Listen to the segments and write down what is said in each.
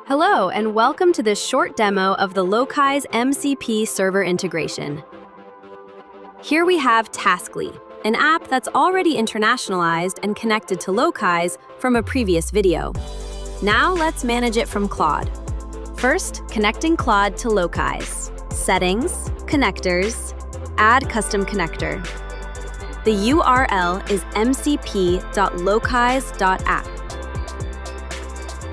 Hello, and welcome to this short demo of the Locize MCP Server integration. Here we have Taskly, an app that's already internationalized and connected to Locize from a previous video. Now let's manage it from Claude. First, connecting Claude to Locize. Settings, Connectors, Add Custom Connector. The URL is mcp.locize.app.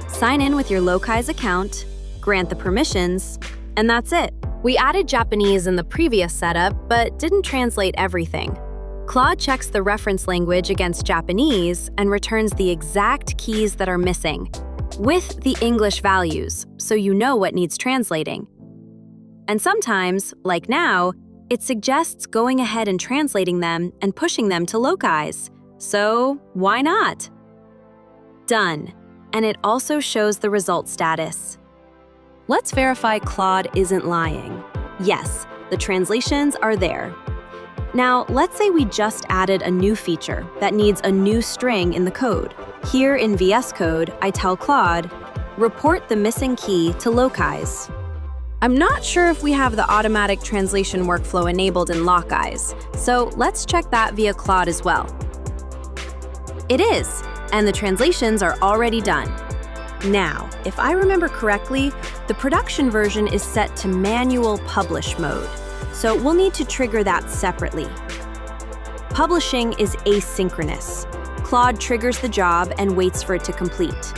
Sign in with your Locize account, grant the permissions, and that's it. We added Japanese in the previous setup, but didn't translate everything. Claude checks the reference language against Japanese and returns the exact keys that are missing, with the English values, so you know what needs translating. And sometimes, like now, it suggests going ahead and translating them and pushing them to Locize. So why not? Done. And it also shows the result status. Let's verify Claude isn't lying. Yes, the translations are there. Now, let's say we just added a new feature that needs a new string in the code. Here in VS Code, I tell Claude, report the missing key to Locize. I'm not sure if we have the automatic translation workflow enabled in Locize, so let's check that via Claude as well. It is. And the translations are already done. Now, if I remember correctly, the production version is set to manual publish mode, so we'll need to trigger that separately. Publishing is asynchronous. Claude triggers the job and waits for it to complete.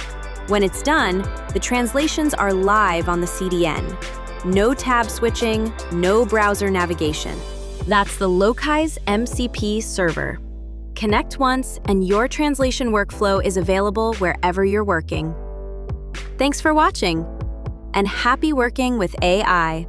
When it's done, the translations are live on the CDN. No tab switching, no browser navigation. That's the Locize MCP Server. Connect once, and your translation workflow is available wherever you're working. Thanks for watching, and happy working with AI.